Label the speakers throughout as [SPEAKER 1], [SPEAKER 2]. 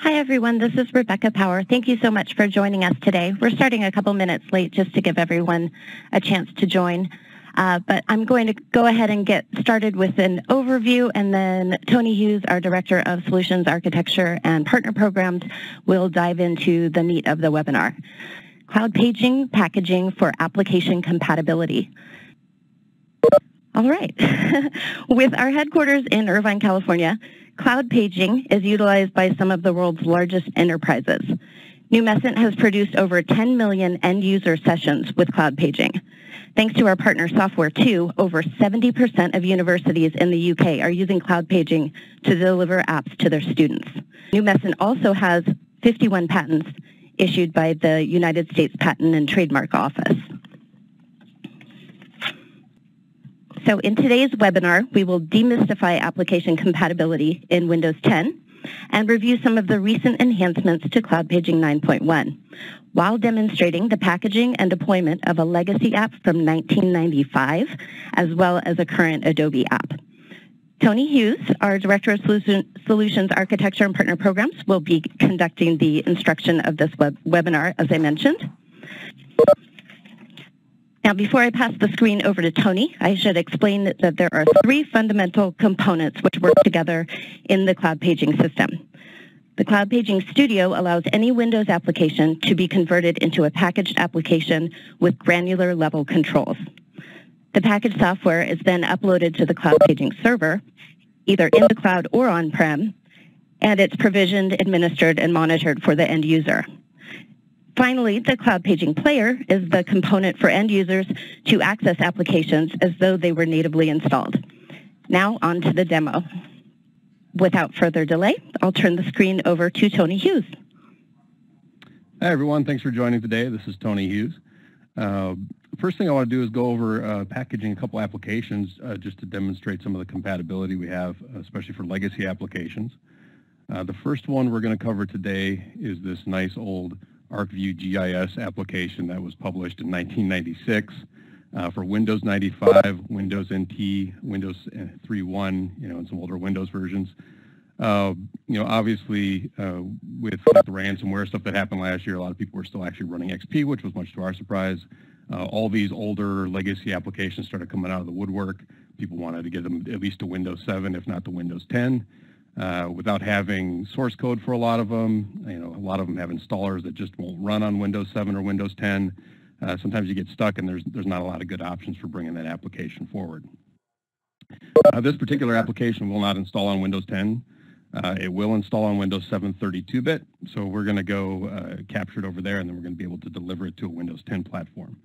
[SPEAKER 1] Hi everyone, this is Rebecca Power. Thank you so much for joining us today. We're starting a couple minutes late just to give everyone a chance to join. But I'm going to go ahead and get started with an overview, and then Tony Hughes, our Director of Solutions Architecture and Partner Programs, will dive into the meat of the webinar. Cloudpaging packaging for application compatibility. All right. With our headquarters in Irvine, California, Cloudpaging is utilized by some of the world's largest enterprises. Numecent has produced over 10 million end-user sessions with Cloudpaging. Thanks to our partner software, too, over 70% of universities in the UK are using Cloudpaging to deliver apps to their students. Numecent also has 51 patents issued by the United States Patent and Trademark Office. So in today's webinar, we will demystify application compatibility in Windows 10 and review some of the recent enhancements to Cloudpaging 9.1, while demonstrating the packaging and deployment of a legacy app from 1995, as well as a current Adobe app. Tony Hughes, our Director of Solutions Architecture and Partner Programs, will be conducting the instruction of this webinar, as I mentioned. Now, before I pass the screen over to Tony, I should explain that there are three fundamental components which work together in the Cloudpaging system. The Cloudpaging Studio allows any Windows application to be converted into a packaged application with granular level controls. The packaged software is then uploaded to the Cloudpaging server, either in the cloud or on-prem, and it's provisioned, administered, and monitored for the end user. Finally, the Cloudpaging Player is the component for end users to access applications as though they were natively installed. Now on to the demo. Without further delay, I'll turn the screen over to Tony Hughes.
[SPEAKER 2] Hi everyone, thanks for joining today. This is Tony Hughes. First thing I want to do is go over packaging a couple applications just to demonstrate some of the compatibility we have, especially for legacy applications. The first one we're going to cover today is this nice old ArcView GIS application that was published in 1996 for Windows 95, Windows NT, Windows 3.1, and some older Windows versions. Obviously, with the ransomware stuff that happened last year, a lot of people were still actually running XP, which was much to our surprise. All these older legacy applications started coming out of the woodwork. People wanted to get them at least to Windows 7, if not to Windows 10. Without having source code for a lot of them, a lot of them have installers that just won't run on Windows 7 or Windows 10. Sometimes you get stuck and there's not a lot of good options for bringing that application forward. This particular application will not install on Windows 10. It will install on Windows 7 32-bit, so we're going to go capture it over there, and then we're going to be able to deliver it to a Windows 10 platform.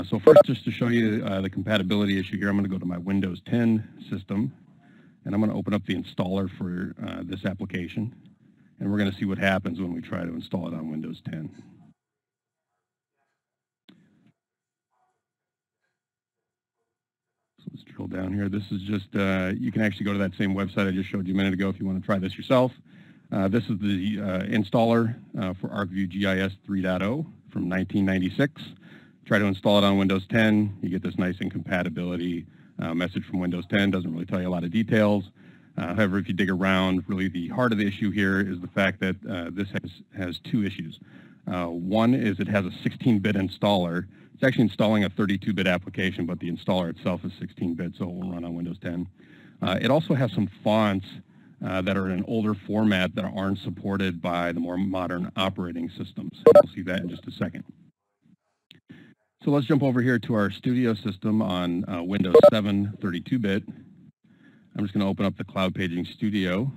[SPEAKER 2] So first, just to show you the compatibility issue here, I'm going to go to my Windows 10 system. And I'm going to open up the installer for this application, and we're going to see what happens when we try to install it on Windows 10. So let's drill down here. This is just, you can actually go to that same website I just showed you a minute ago if you want to try this yourself. This is the installer for ArcView GIS 3.0 from 1996. Try to install it on Windows 10. You get this nice incompatibility message from Windows 10. Doesn't really tell you a lot of details. However, if you dig around, really the heart of the issue here is the fact that this has two issues. One is it has a 16-bit installer. It's actually installing a 32-bit application, but the installer itself is 16-bit, so it will run on Windows 10. It also has some fonts that are in an older format that aren't supported by the more modern operating systems. We'll see that in just a second. So let's jump over here to our studio system on Windows 7 32-bit. I'm just going to open up the Cloudpaging Studio,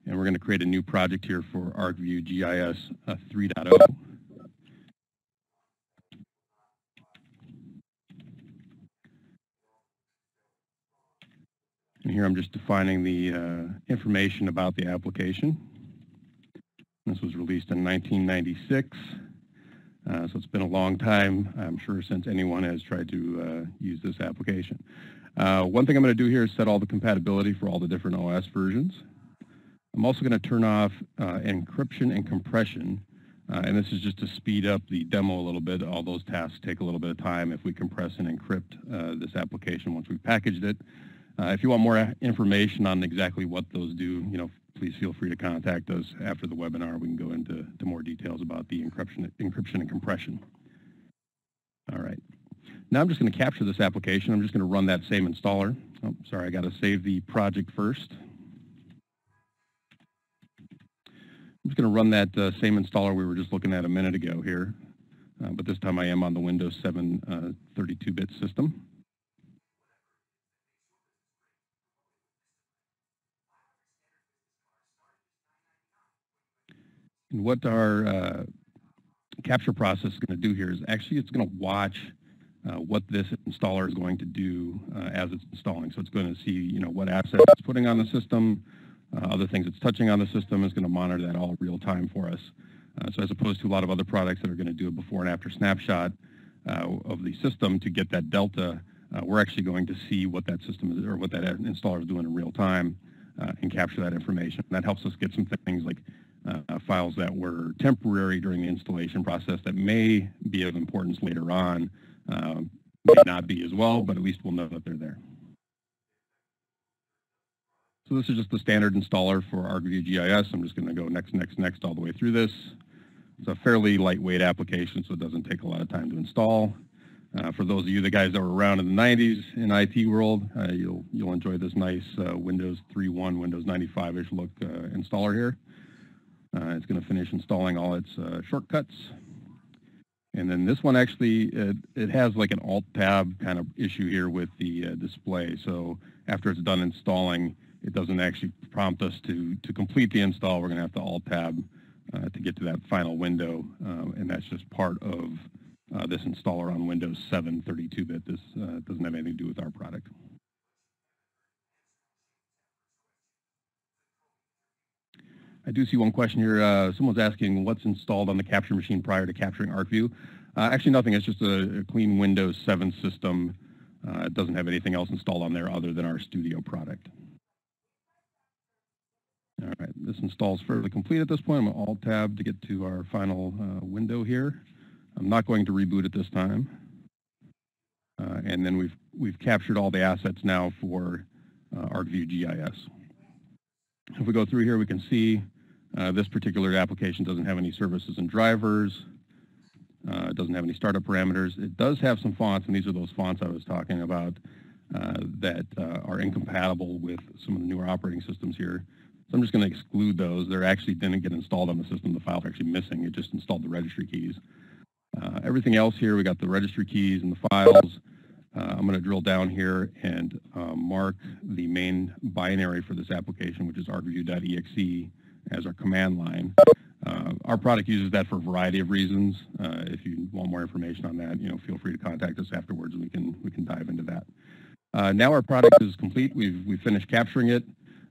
[SPEAKER 2] and we're going to create a new project here for ArcView GIS 3.0. And here I'm just defining the information about the application. This was released in 1996. So it's been a long time, I'm sure, since anyone has tried to use this application. One thing I'm going to do here is set all the compatibility for all the different OS versions. I'm also going to turn off encryption and compression, and this is just to speed up the demo a little bit. All those tasks take a little bit of time if we compress and encrypt this application once we've packaged it. If you want more information on exactly what those do, please feel free to contact us after the webinar. We can go into more details about the encryption and compression. All right. Now I'm just going to capture this application. I'm just going to run that same installer. Oh, sorry, I got to save the project first. I'm just going to run that same installer we were just looking at a minute ago here, but this time I am on the Windows 7 32-bit system. And what our capture process is going to do here is actually it's going to watch what this installer is going to do as it's installing. So it's going to see, what assets it's putting on the system, other things it's touching on the system. Is going to monitor that all real time for us. So as opposed to a lot of other products that are going to do a before and after snapshot of the system to get that delta, we're actually going to see what that system is or what that installer is doing in real time and capture that information. And that helps us get some things like files that were temporary during the installation process that may be of importance later on. May not be as well, but at least we'll know that they're there. So this is just the standard installer for ArcView GIS. I'm just going to go next, next, next all the way through this. It's a fairly lightweight application, so it doesn't take a lot of time to install. For those of you, the guys that were around in the 90s in IT world, you'll enjoy this nice Windows 3.1, Windows 95-ish look installer here. It's going to finish installing all its shortcuts. And then this one actually, it has like an Alt-Tab kind of issue here with the display. So after it's done installing, it doesn't actually prompt us to complete the install. We're going to have to Alt-Tab to get to that final window. And that's just part of this installer on Windows 7 32-bit. This doesn't have anything to do with our product. I do see one question here. Someone's asking what's installed on the capture machine prior to capturing ArcView. Actually nothing. It's just a clean Windows 7 system. It doesn't have anything else installed on there other than our Studio product. All right, this install is fairly complete at this point. I'm going to Alt-Tab to get to our final window here. I'm not going to reboot at this time. And then we've captured all the assets now for ArcView GIS. If we go through here, we can see this particular application doesn't have any services and drivers. It doesn't have any startup parameters. It does have some fonts, and these are those fonts I was talking about that are incompatible with some of the newer operating systems here. So I'm just going to exclude those. They actually didn't get installed on the system. The files are actually missing. It just installed the registry keys. Everything else here, we got the registry keys and the files. I'm going to drill down here and mark the main binary for this application, which is arcview.exe, as our command line. Our product uses that for a variety of reasons. If you want more information on that, feel free to contact us afterwards, and we can dive into that. Now our product is complete. We've finished capturing it.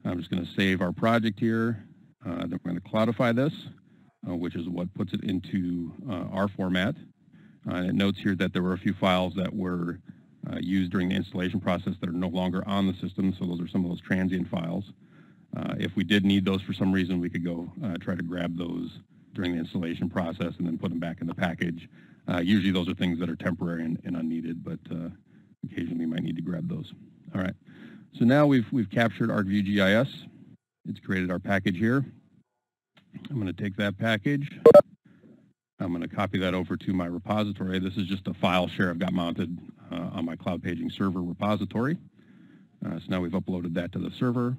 [SPEAKER 2] I'm just going to save our project here. Then we're going to cloudify this, which is what puts it into our format. It notes here that there were a few files that were used during the installation process that are no longer on the system, so those are some of those transient files. If we did need those for some reason, we could go try to grab those during the installation process and then put them back in the package. Usually those are things that are temporary and unneeded, but occasionally we might need to grab those. All right, so now we've captured ArcView GIS. It's created our package here. I'm going to take that package. I'm going to copy that over to my repository. This is just a file share I've got mounted on my Cloudpaging server repository. So now we've uploaded that to the server.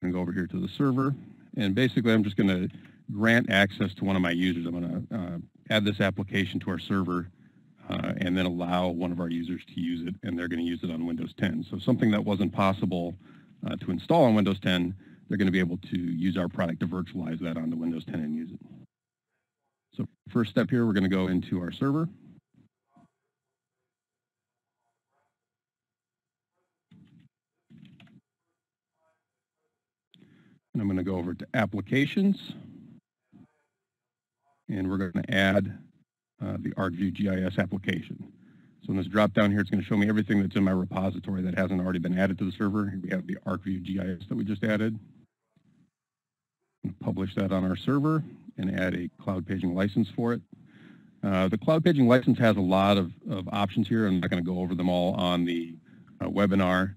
[SPEAKER 2] I'm going to go over here to the server, and basically I'm just going to grant access to one of my users. I'm going to add this application to our server and then allow one of our users to use it, and they're going to use it on Windows 10. So something that wasn't possible to install on Windows 10, they're going to be able to use our product to virtualize that onto Windows 10 and use it. So first step here, we're going to go into our server. And I'm going to go over to Applications, and we're going to add the ArcView GIS application. So in this drop down here, it's going to show me everything that's in my repository that hasn't already been added to the server. Here we have the ArcView GIS that we just added. Publish that on our server and add a Cloudpaging license for it. The Cloudpaging license has a lot of options here. I'm not going to go over them all on the webinar.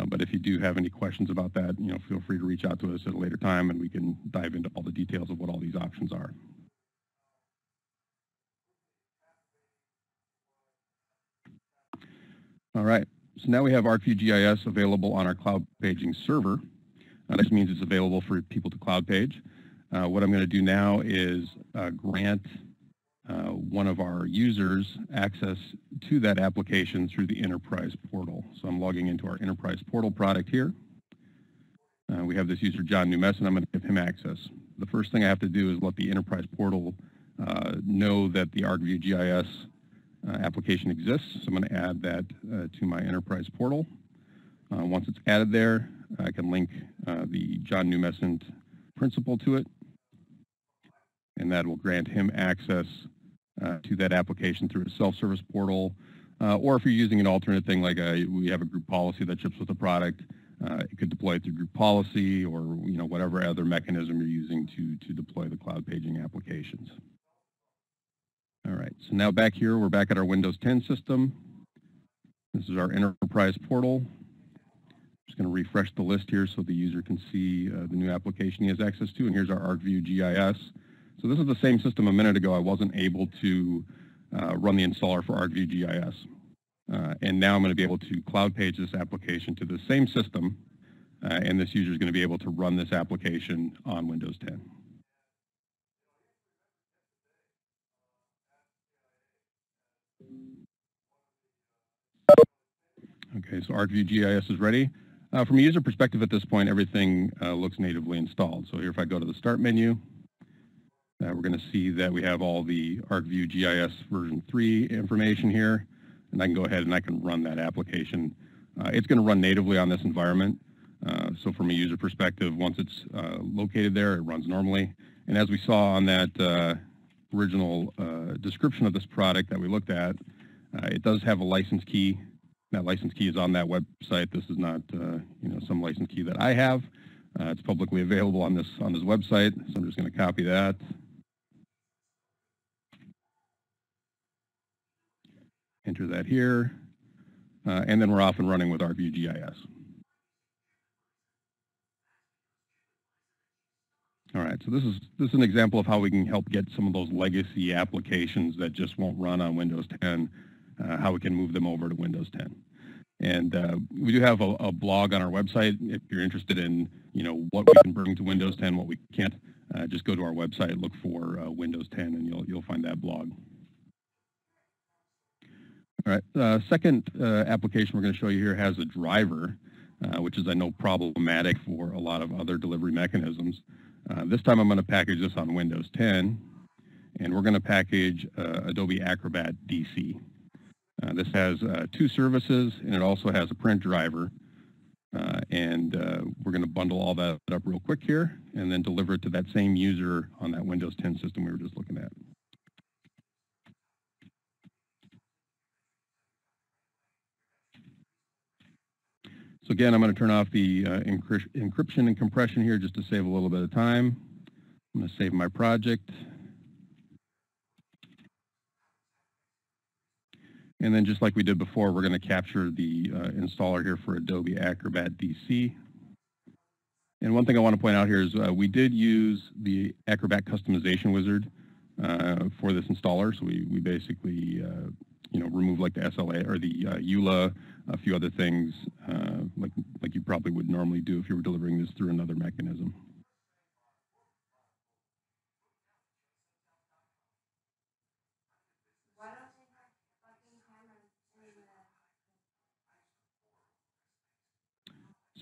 [SPEAKER 2] But if you do have any questions about that, feel free to reach out to us at a later time, and we can dive into all the details of what all these options are. All right, so now we have ArcView GIS available on our Cloudpaging server. This means it's available for people to Cloudpage. What I'm going to do now is grant one of our users access to that application through the Enterprise portal. So I'm logging into our Enterprise portal product here. We have this user, John Numecent. I'm going to give him access. The first thing I have to do is let the Enterprise portal know that the ArcView GIS application exists. So I'm going to add that to my Enterprise portal. Once it's added there, I can link the John Numecent principal to it, and that will grant him access to that application through a self-service portal, or if you're using an alternate thing like we have a group policy that ships with the product, it could deploy it through group policy or whatever other mechanism you're using to deploy the Cloudpaging applications. All right, so now back here, we're back at our Windows 10 system. This is our Enterprise portal. Just going to refresh the list here so the user can see the new application he has access to, and here's our ArcView GIS. So this is the same system a minute ago. I wasn't able to run the installer for ArcView GIS. And now I'm going to be able to Cloudpage this application to the same system, and this user is going to be able to run this application on Windows 10. Okay, so ArcView GIS is ready. From a user perspective at this point, everything looks natively installed. So here if I go to the Start menu, we're going to see that we have all the ArcView GIS version 3 information here, and I can go ahead and I can run that application. It's going to run natively on this environment. So from a user perspective, once it's located there, it runs normally. And as we saw on that original description of this product that we looked at, it does have a license key. That license key is on that website. This is not some license key that I have. It's publicly available on this website, so I'm just going to copy that. Enter that here, and then we're off and running with ArcView GIS. All right, so this is an example of how we can help get some of those legacy applications that just won't run on Windows 10, how we can move them over to Windows 10. And we do have a blog on our website. If you're interested in what we can bring to Windows 10, what we can't, just go to our website, look for Windows 10, and you'll find that blog. All right, second application we're going to show you here has a driver, which is, I know, problematic for a lot of other delivery mechanisms. This time I'm going to package this on Windows 10, and we're going to package Adobe Acrobat DC. This has 2 services, and it also has a print driver, and we're going to bundle all that up real quick here, and then deliver it to that same user on that Windows 10 system we were just looking at. So again, I'm going to turn off the encryption and compression here just to save a little bit of time. I'm going to save my project. And then just like we did before, we're going to capture the installer here for Adobe Acrobat DC. And one thing I want to point out here is we did use the Acrobat customization wizard for this installer. So we basically remove like the SLA or the EULA, a few other things like you probably would normally do if you were delivering this through another mechanism.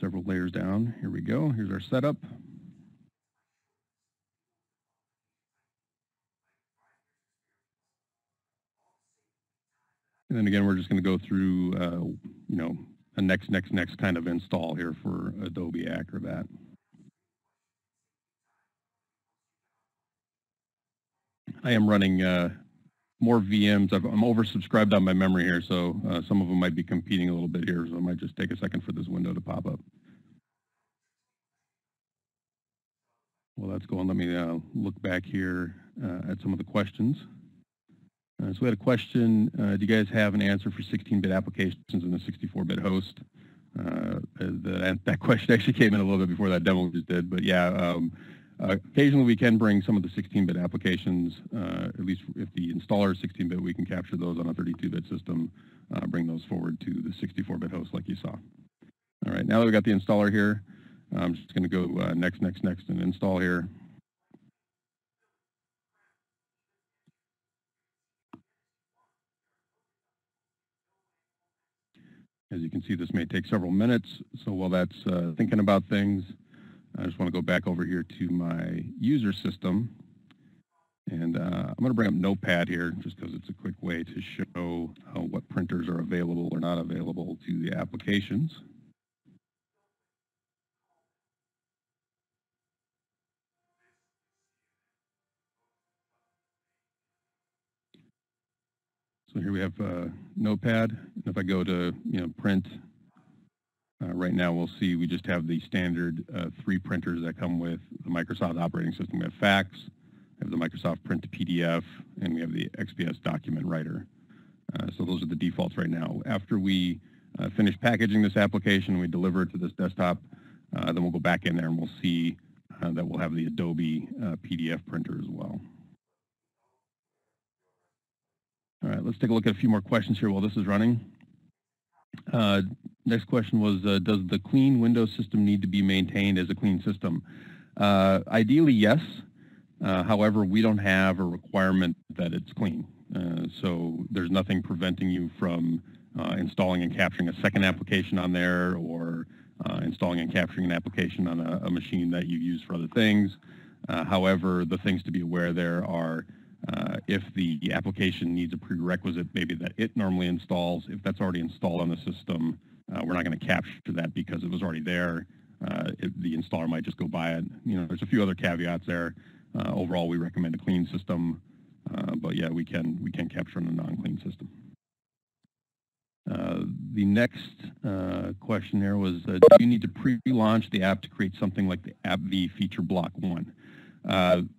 [SPEAKER 2] Several layers down. Here we go. Here's our setup. And then again, we're just going to go through, a next kind of install here for Adobe Acrobat. I am running more VMs. I'm oversubscribed on my memory here, so some of them might be competing a little bit here, so I might just take a second for this window to pop up. Well, that's going. Let me look back here at some of the questions. So we had a question, do you guys have an answer for 16-bit applications in a 64-bit host? That question actually came in a little bit before that demo just did, but yeah, occasionally we can bring some of the 16-bit applications, at least if the installer is 16-bit, we can capture those on a 32-bit system, bring those forward to the 64-bit host like you saw. All right, now that we've got the installer here, I'm just going to go next, and install here. As you can see, this may take several minutes, so while that's thinking about things, I just want to go back over here to my user system, and I'm going to bring up Notepad here just because it's a quick way to show what printers are available or not available to the applications. So here we have Notepad. If I go to print, right now we'll see we just have the standard 3 printers that come with the Microsoft operating system. We have fax, we have the Microsoft Print to PDF, and we have the XPS document writer. So those are the defaults right now. After we finish packaging this application, we deliver it to this desktop, then we'll go back in there and we'll see that we'll have the Adobe PDF printer as well. All right, let's take a look at a few more questions here while this is running. Next question was, does the clean Windows system need to be maintained as a clean system? Ideally, yes. However, we don't have a requirement that it's clean. So there's nothing preventing you from installing and capturing a second application on there, or installing and capturing an application on a machine that you use for other things. However, the things to be aware there are if the application needs a prerequisite, maybe that it normally installs, if that's already installed on the system, we're not going to capture that because it was already there. The installer might just go by it. There's a few other caveats there. Overall, we recommend a clean system, but yeah, we can capture in a non-clean system. The next question there was, do you need to pre-launch the app to create something like the app v feature block 1?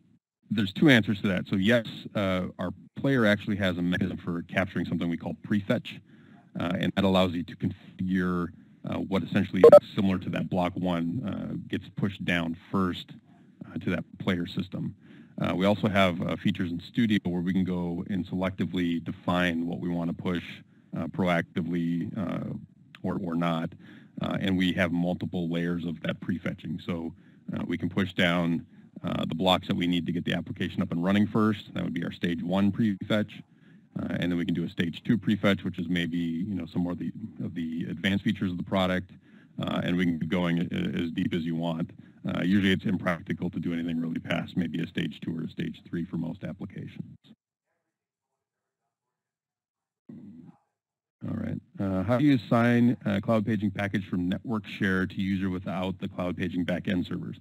[SPEAKER 2] There's 2 answers to that. So yes, our player actually has a mechanism for capturing something we call Prefetch, and that allows you to configure what essentially is similar to that block 1 gets pushed down first to that player system. We also have features in Studio where we can go and selectively define what we want to push proactively or not, and we have multiple layers of that prefetching. So we can push down the blocks that we need to get the application up and running first. That would be our stage 1 prefetch, and then we can do a stage 2 prefetch, which is maybe some more of the advanced features of the product, and we can be going as deep as you want. Usually it's impractical to do anything really past maybe a stage 2 or a stage 3 for most applications. All right. How do you assign a Cloudpaging package from network share to user without the Cloudpaging backend servers?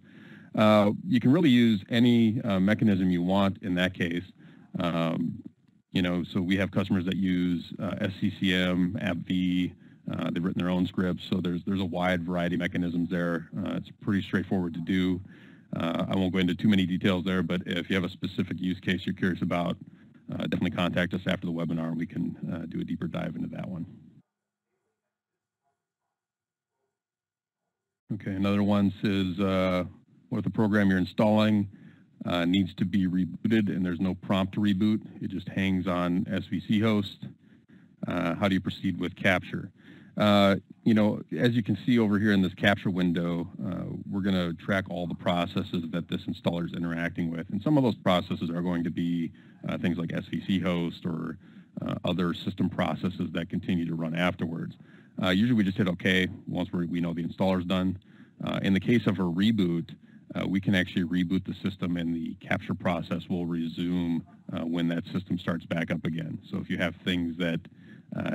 [SPEAKER 2] You can really use any mechanism you want in that case. So we have customers that use SCCM, AppV. They've written their own scripts, so there's a wide variety of mechanisms there. It's pretty straightforward to do. I won't go into too many details there, but if you have a specific use case you're curious about, definitely contact us after the webinar. We can do a deeper dive into that one. Okay, another one says, what if the program you're installing needs to be rebooted and there's no prompt to reboot? It just hangs on SVC host. How do you proceed with capture? As you can see over here in this capture window, we're going to track all the processes that this installer is interacting with. And some of those processes are going to be things like SVC host or other system processes that continue to run afterwards. Usually we just hit OK once we know the installer's done. In the case of a reboot, we can actually reboot the system and the capture process will resume when that system starts back up again. So if you have things that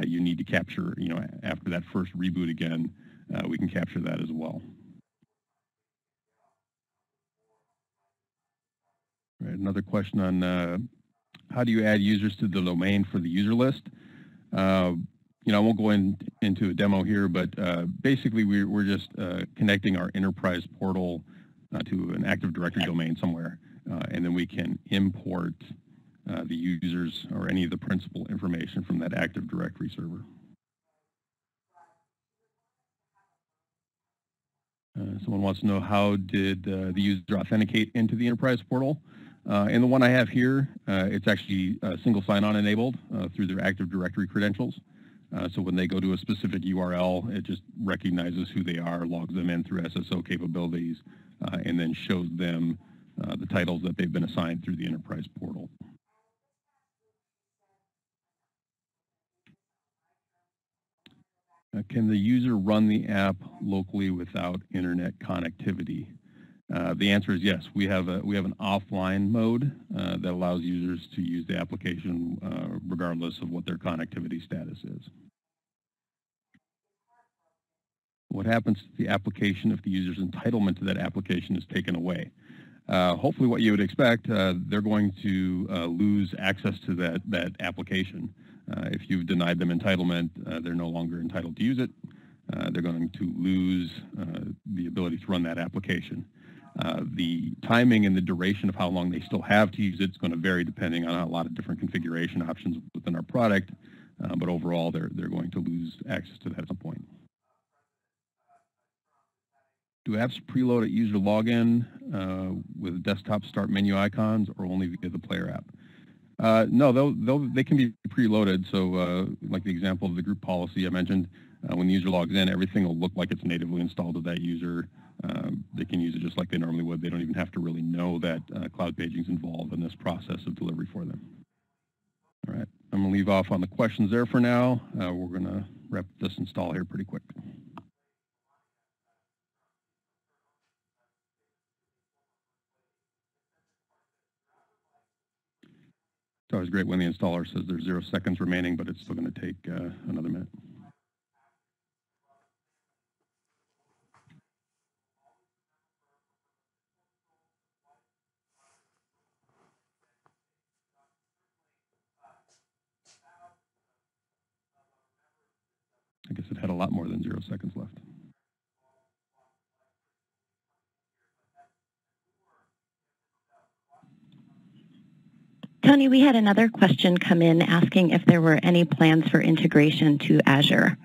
[SPEAKER 2] you need to capture, after that first reboot again, we can capture that as well. All right, another question on how do you add users to the domain for the user list? I won't go into a demo here, but basically we're just connecting our enterprise portal to an Active Directory domain somewhere, and then we can import the users or any of the principal information from that Active Directory server. Someone wants to know, how did the user authenticate into the enterprise portal? In the one I have here, it's actually single sign-on enabled through their Active Directory credentials. So when they go to a specific URL, it just recognizes who they are, logs them in through SSO capabilities, and then shows them the titles that they've been assigned through the enterprise portal. Can the user run the app locally without internet connectivity? The answer is yes. We have an offline mode that allows users to use the application regardless of what their connectivity status is. What happens to the application if the user's entitlement to that application is taken away? Hopefully what you would expect, they're going to lose access to that application. If you've denied them entitlement, they're no longer entitled to use it. They're going to lose the ability to run that application. The timing and the duration of how long they still have to use it is going to vary depending on a lot of different configuration options within our product, but overall they're going to lose access to that at some point. Do apps preload at user login with desktop start menu icons or only via the player app? No, they can be preloaded. So like the example of the group policy I mentioned, when the user logs in, everything will look like it's natively installed to that user. They can use it just like they normally would. They don't even have to really know that Cloudpaging is involved in this process of delivery for them. All right, I'm going to leave off on the questions there for now. We're going to wrap this install here pretty quick. It's always great when the installer says there's 0 seconds remaining, but it's still going to take another minute. I guess it had a lot more than 0 seconds left.
[SPEAKER 1] Tony, we had another question come in asking if there were any plans for integration to Azure.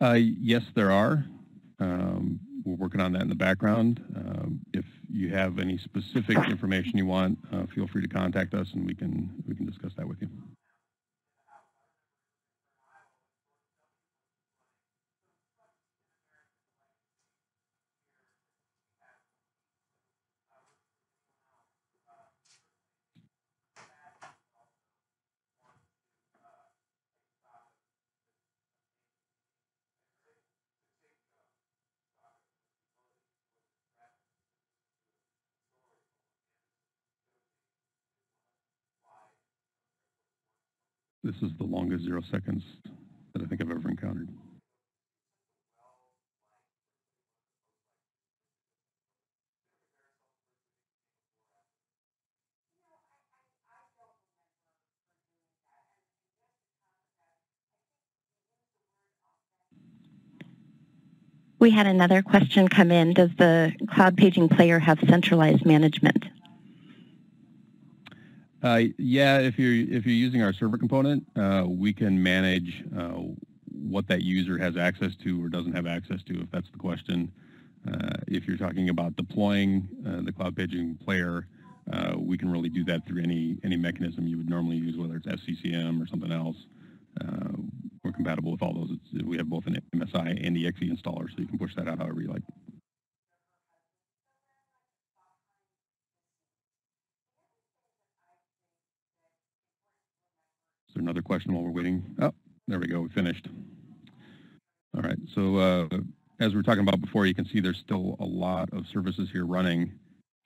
[SPEAKER 2] Yes, there are. We're working on that in the background. If you have any specific information you want, feel free to contact us and we can discuss that with you. This is the longest 0 seconds that I think I've ever encountered.
[SPEAKER 1] We had another question come in. Does the Cloudpaging player have centralized management?
[SPEAKER 2] Yeah, if you're using our server component, we can manage what that user has access to or doesn't have access to, if that's the question. If you're talking about deploying the Cloudpaging player, we can really do that through any mechanism you would normally use, whether it's SCCM or something else. We're compatible with all those. We have both an MSI and EXE installer, so you can push that out however you like. Is there another question while we're waiting? Oh, there we go. We finished. All right. So as we were talking about before, you can see there's still a lot of services here running,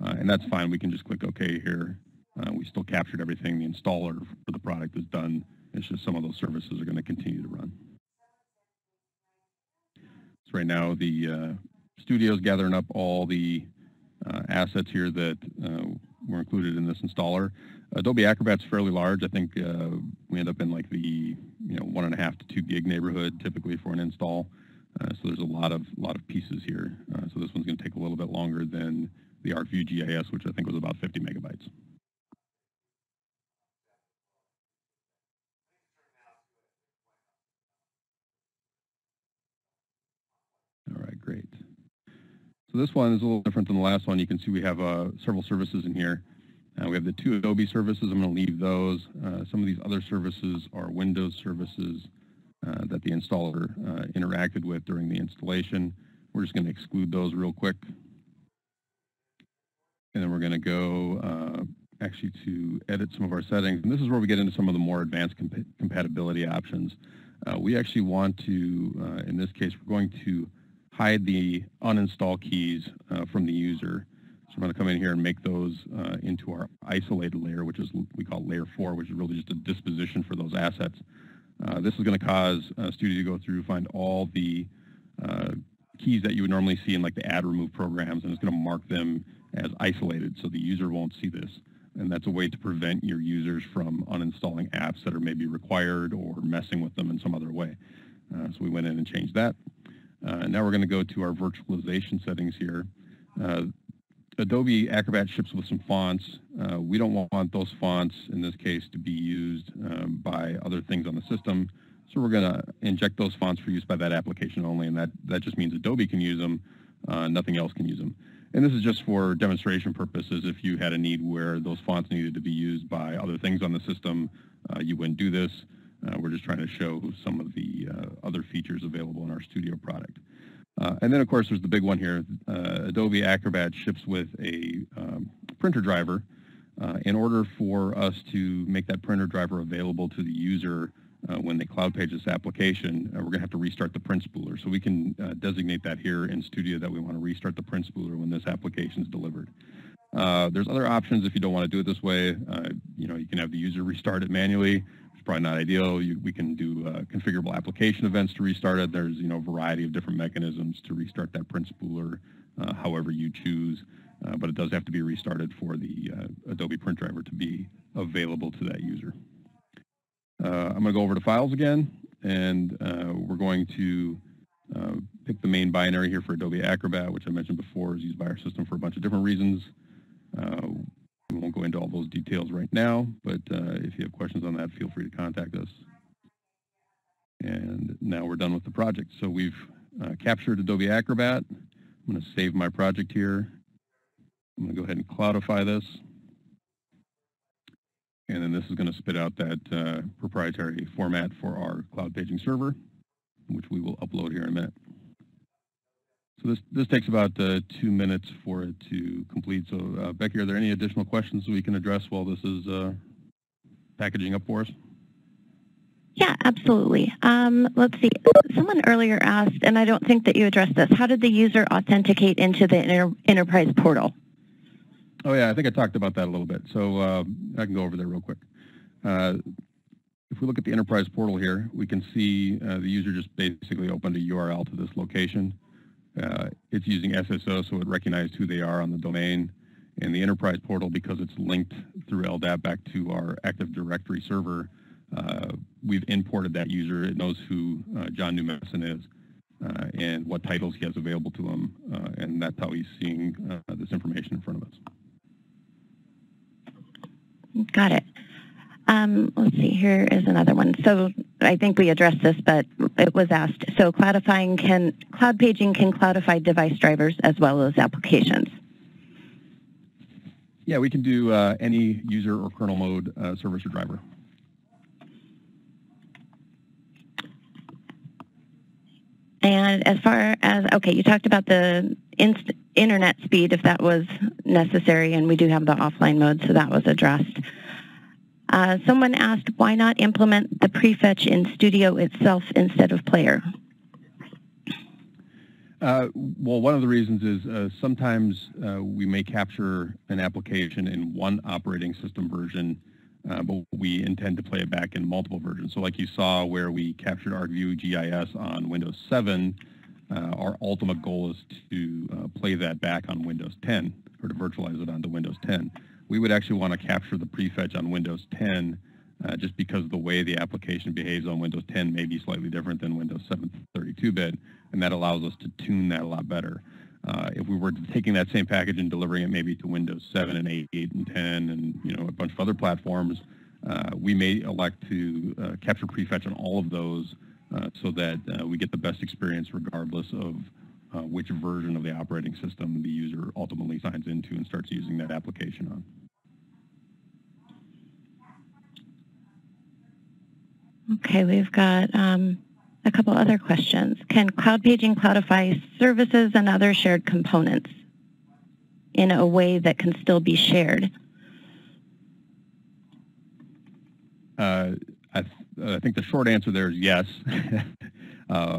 [SPEAKER 2] and that's fine. We can just click OK here. We still captured everything. The installer for the product is done. It's just some of those services are going to continue to run. So right now, the studio is gathering up all the assets here that were included in this installer. Adobe Acrobat's fairly large. I think we end up in like the 1.5 to 2 gig neighborhood typically for an install. So there's a lot of pieces here. So this one's going to take a little bit longer than the ArcView GIS, which I think was about 50 megabytes. All right. So this one is a little different than the last one. You can see we have several services in here. We have the 2 Adobe services. I'm going to leave those. Some of these other services are Windows services that the installer interacted with during the installation. We're just going to exclude those real quick. And then we're going to go actually to edit some of our settings. And this is where we get into some of the more advanced compatibility options. We actually want to, in this case, we're going to hide the uninstall keys from the user. So I'm going to come in here and make those into our isolated layer, which is we call layer 4, which is really just a disposition for those assets. This is going to cause Studio to go through, find all the keys that you would normally see in like the add remove programs, and it's going to mark them as isolated so the user won't see this. And that's a way to prevent your users from uninstalling apps that are maybe required or messing with them in some other way. So we went in and changed that. Now we're going to go to our virtualization settings here. Adobe Acrobat ships with some fonts. We don't want those fonts, in this case, to be used by other things on the system. So we're going to inject those fonts for use by that application only, and that just means Adobe can use them, nothing else can use them. And this is just for demonstration purposes. If you had a need where those fonts needed to be used by other things on the system, you wouldn't do this. We're just trying to show some of the other features available in our Studio product. And then, of course, there's the big one here. Adobe Acrobat ships with a printer driver. In order for us to make that printer driver available to the user when they cloud page this application, we're going to have to restart the print spooler. So we can designate that here in Studio that we want to restart the print spooler when this application is delivered. There's other options if you don't want to do it this way. You can have the user restart it manually. It's probably not ideal. We can do configurable application events to restart it. There's a variety of different mechanisms to restart that print spooler however you choose. But it does have to be restarted for the Adobe print driver to be available to that user. I'm going to go over to Files again, and we're going to pick the main binary here for Adobe Acrobat, which I mentioned before is used by our system for a bunch of different reasons. We won't go into all those details right now, but if you have questions on that, feel free to contact us. And now we're done with the project. So we've captured Adobe Acrobat. I'm going to save my project here. I'm going to go ahead and cloudify this. And then this is going to spit out that proprietary format for our Cloudpaging server, which we will upload here in a minute. So this takes about 2 minutes for it to complete. So Becky, are there any additional questions we can address while this is packaging up for us?
[SPEAKER 1] Yeah, absolutely. Let's see. Someone earlier asked, and I don't think that you addressed this, how did the user authenticate into the enterprise portal?
[SPEAKER 2] Oh yeah, I think I talked about that a little bit. So I can go over there real quick. If we look at the enterprise portal here, we can see the user just basically opened a URL to this location. It's using SSO, so it recognized who they are on the domain. And the enterprise portal, because it's linked through LDAP back to our Active Directory server, we've imported that user. It knows who John Numecent is and what titles he has available to him, and that's how he's seeing this information in front of us.
[SPEAKER 1] Got it. Let's see, here is another one. So I think we addressed this, but it was asked. So Cloudpaging can cloudify device drivers as well as applications.
[SPEAKER 2] Yeah, we can do any user or kernel mode service or driver.
[SPEAKER 1] And as far as, okay, you talked about the internet speed, if that was necessary, and we do have the offline mode, so that was addressed. Someone asked, why not implement the Prefetch in Studio itself instead of Player?
[SPEAKER 2] Well, one of the reasons is sometimes we may capture an application in one operating system version, but we intend to play it back in multiple versions. So like you saw where we captured ArcView GIS on Windows 7, our ultimate goal is to play that back on Windows 10, or to virtualize it onto Windows 10. We would actually want to capture the prefetch on Windows 10 just because the way the application behaves on Windows 10 may be slightly different than Windows 7 32-bit, and that allows us to tune that a lot better. If we were taking that same package and delivering it maybe to Windows 7 and 8, 8 and 10 and a bunch of other platforms, we may elect to capture prefetch on all of those so that we get the best experience regardless of which version of the operating system the user ultimately signs into and starts using that application on.
[SPEAKER 1] Okay, we've got a couple other questions. Can Cloudpaging cloudify services and other shared components in a way that can still be shared?
[SPEAKER 2] I think the short answer there is yes.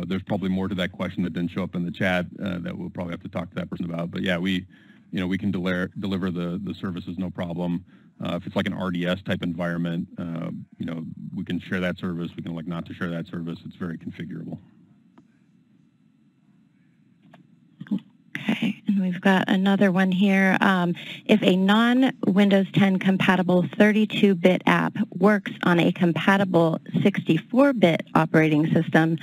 [SPEAKER 2] There's probably more to that question that didn't show up in the chat that we'll probably have to talk to that person about. But yeah, we can deliver the services no problem. If it's like an RDS type environment, we can share that service. We can elect not to share that service. It's very configurable.
[SPEAKER 1] Okay, and we've got another one here. If a non-Windows 10 compatible 32-bit app works on a compatible 64-bit operating system,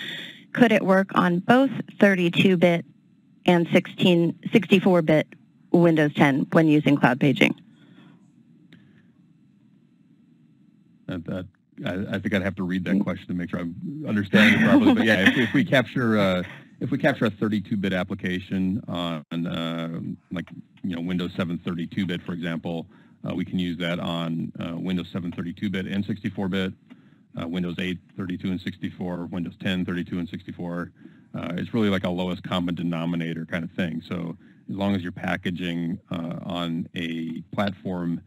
[SPEAKER 1] could it work on both 32-bit and 64-bit Windows 10 when using Cloudpaging?
[SPEAKER 2] I think I'd have to read that question to make sure I'm understanding it properly. But yeah, if we capture a 32-bit application on Windows 7 32-bit, for example, we can use that on Windows 7 32-bit and 64-bit, Windows 8 32 and 64, Windows 10 32 and 64. It's really like a lowest common denominator kind of thing. So as long as you're packaging on a platform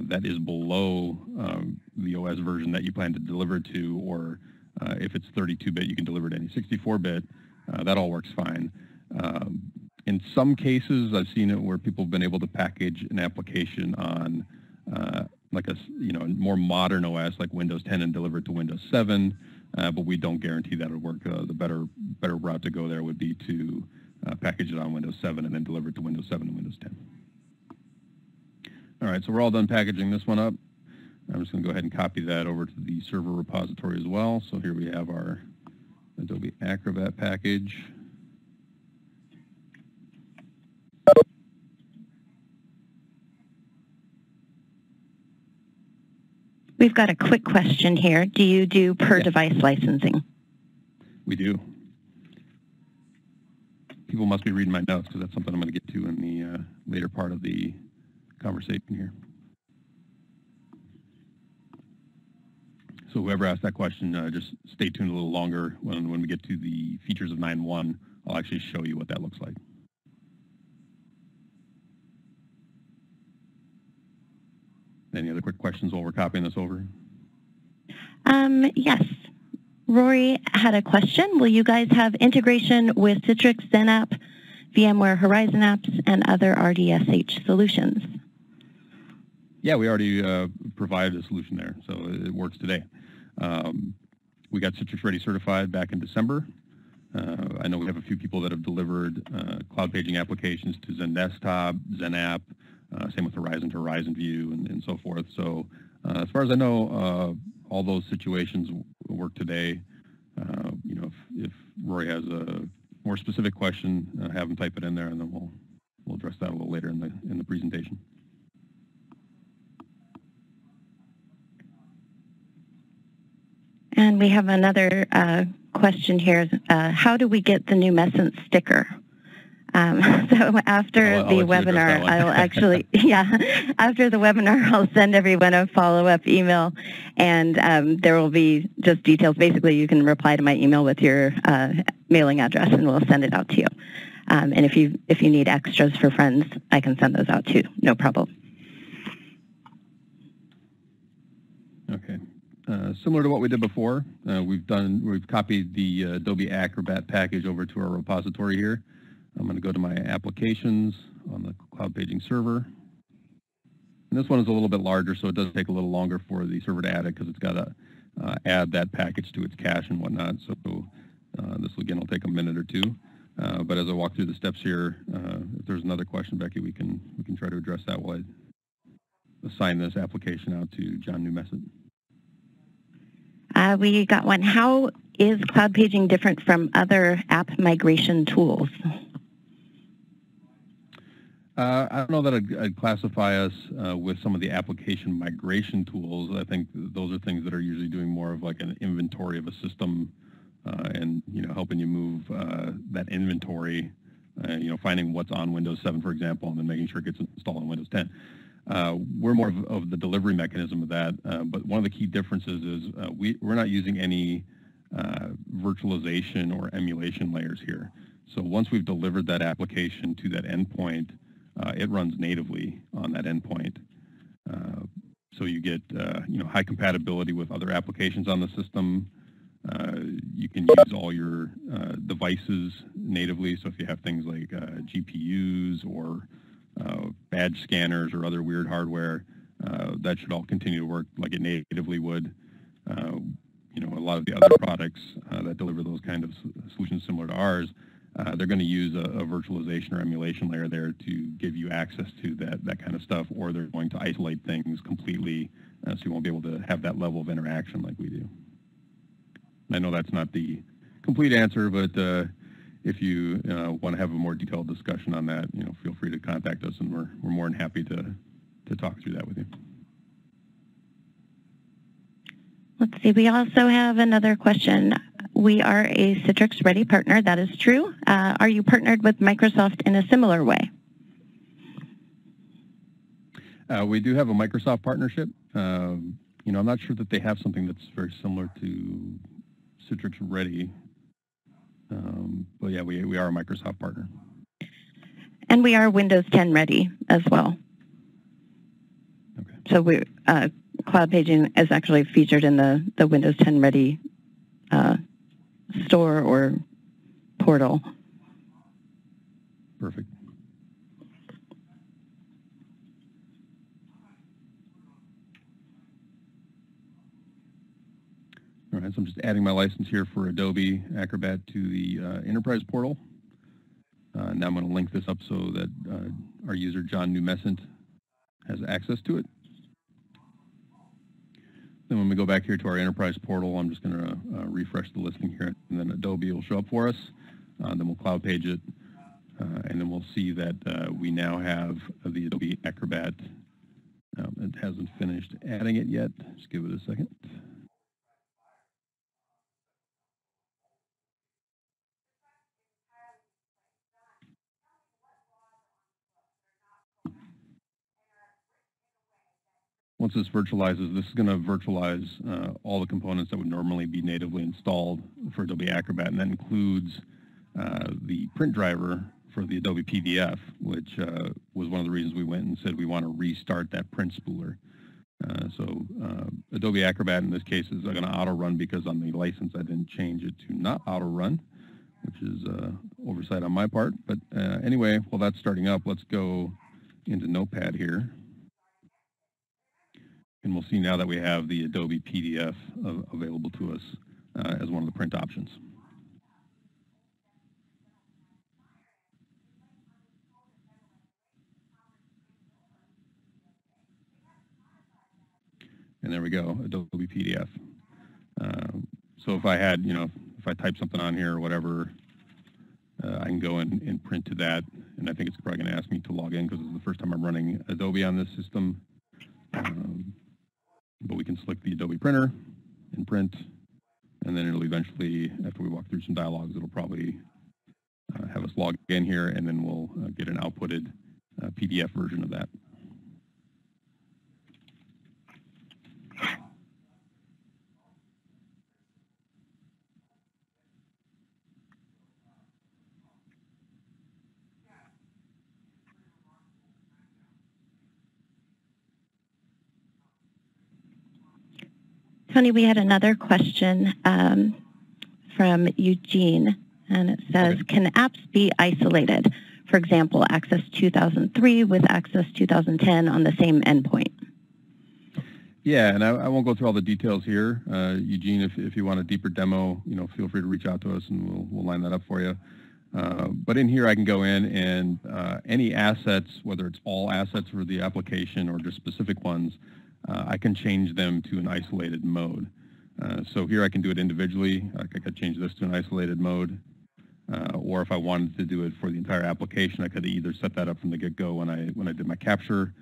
[SPEAKER 2] that is below the OS version that you plan to deliver to, or if it's 32-bit, you can deliver to any 64-bit. That all works fine. In some cases, I've seen it where people have been able to package an application on like a more modern OS like Windows 10 and deliver it to Windows 7, but we don't guarantee that it'll work. The better route to go there would be to package it on Windows 7 and then deliver it to Windows 7 and Windows 10. All right, so we're all done packaging this one up. I'm just going to go ahead and copy that over to the server repository as well. So here we have our Adobe Acrobat package.
[SPEAKER 1] We've got a quick question here. Do you do per device licensing?
[SPEAKER 2] We do. People must be reading my notes because that's something I'm going to get to in the later part of the conversation here. So whoever asked that question, just stay tuned a little longer. When we get to the features of 9.1, I'll actually show you what that looks like. Any other quick questions while we're copying this over?
[SPEAKER 1] Yes. Rory had a question. Will you guys have integration with Citrix XenApp, VMware Horizon Apps, and other RDSH solutions?
[SPEAKER 2] Yeah, we already provided a solution there, so it works today. We got Citrix Ready certified back in December. I know we have a few people that have delivered Cloudpaging applications to Zen Desktop, XenApp, same with Horizon to Horizon View, and so forth. So as far as I know, all those situations work today. If Rory has a more specific question, have him type it in there, and then we'll address that a little later in the presentation.
[SPEAKER 1] And we have another question here. How do we get the Numecent sticker? So after the webinar, I'll actually, after the webinar, I'll send everyone a follow-up email, and there will be just details. Basically, you can reply to my email with your mailing address, and we'll send it out to you. And if you need extras for friends, I can send those out too. No problem.
[SPEAKER 2] Okay. Similar to what we did before, we've copied the Adobe Acrobat package over to our repository here. I'm going to go to my applications on the Cloudpaging server. And this one is a little bit larger, so it does take a little longer for the server to add it because it's got to add that package to its cache and whatnot. So this, again, will take a minute or two. But as I walk through the steps here, if there's another question, Becky, we can try to address that while I assign this application out to John Numecent.
[SPEAKER 1] We got one. How is Cloudpaging different from other app migration tools?
[SPEAKER 2] I don't know that I'd classify us with some of the application migration tools. I think those are things that are usually doing more of like an inventory of a system and helping you move that inventory finding what's on Windows 7, for example, and then making sure it gets installed on Windows 10. We're more of the delivery mechanism of that, but one of the key differences is we're not using any virtualization or emulation layers here. So once we've delivered that application to that endpoint, it runs natively on that endpoint. So you get high compatibility with other applications on the system. You can use all your devices natively. So if you have things like GPUs or badge scanners or other weird hardware, that should all continue to work like it natively would. A lot of the other products that deliver those kind of solutions similar to ours, they're going to use a virtualization or emulation layer there to give you access to that kind of stuff, or they're going to isolate things completely, so you won't be able to have that level of interaction like we do. I know that's not the complete answer, but if you want to have a more detailed discussion on that, feel free to contact us, and we're more than happy to talk through that with you.
[SPEAKER 1] Let's see, we also have another question. We are a Citrix Ready partner, that is true. Are you partnered with Microsoft in a similar way?
[SPEAKER 2] We do have a Microsoft partnership. I'm not sure that they have something that's very similar to Citrix Ready, but yeah, we are a Microsoft partner.
[SPEAKER 1] And we are Windows 10 ready as well.
[SPEAKER 2] Okay.
[SPEAKER 1] So Cloudpaging is actually featured in the Windows 10 ready store or portal.
[SPEAKER 2] Perfect. All right, so I'm just adding my license here for Adobe Acrobat to the Enterprise portal. Now I'm going to link this up so that our user, John Numecent, has access to it. Then when we go back here to our Enterprise portal, I'm just going to refresh the listing here, and then Adobe will show up for us. Then we'll cloud page it, and then we'll see that we now have the Adobe Acrobat. It hasn't finished adding it yet. Just give it a second. Once this virtualizes, this is going to virtualize all the components that would normally be natively installed for Adobe Acrobat, and that includes the print driver for the Adobe PDF, which was one of the reasons we went and said we want to restart that print spooler. So Adobe Acrobat in this case is going to auto-run because on the license I didn't change it to not auto-run, which is oversight on my part. But anyway, while that's starting up, let's go into Notepad here. And we'll see now that we have the Adobe PDF available to us as one of the print options. And there we go, Adobe PDF. So if I had, if I type something on here or whatever, I can go and print to that. And I think it's probably going to ask me to log in because this is the first time I'm running Adobe on this system. But we can select the Adobe printer and print, and then it'll eventually, after we walk through some dialogues, it'll probably have us log in here, and then we'll get an outputted PDF version of that.
[SPEAKER 1] Tony, we had another question from Eugene, and it says, okay, can apps be isolated? For example, Access 2003 with Access 2010 on the same endpoint.
[SPEAKER 2] Yeah, and I won't go through all the details here. Eugene, if you want a deeper demo, feel free to reach out to us and we'll line that up for you. But in here I can go in and any assets, whether it's all assets for the application or just specific ones, I can change them to an isolated mode. So here I can do it individually. I could change this to an isolated mode. Or if I wanted to do it for the entire application, I could either set that up from the get-go when I did my capture,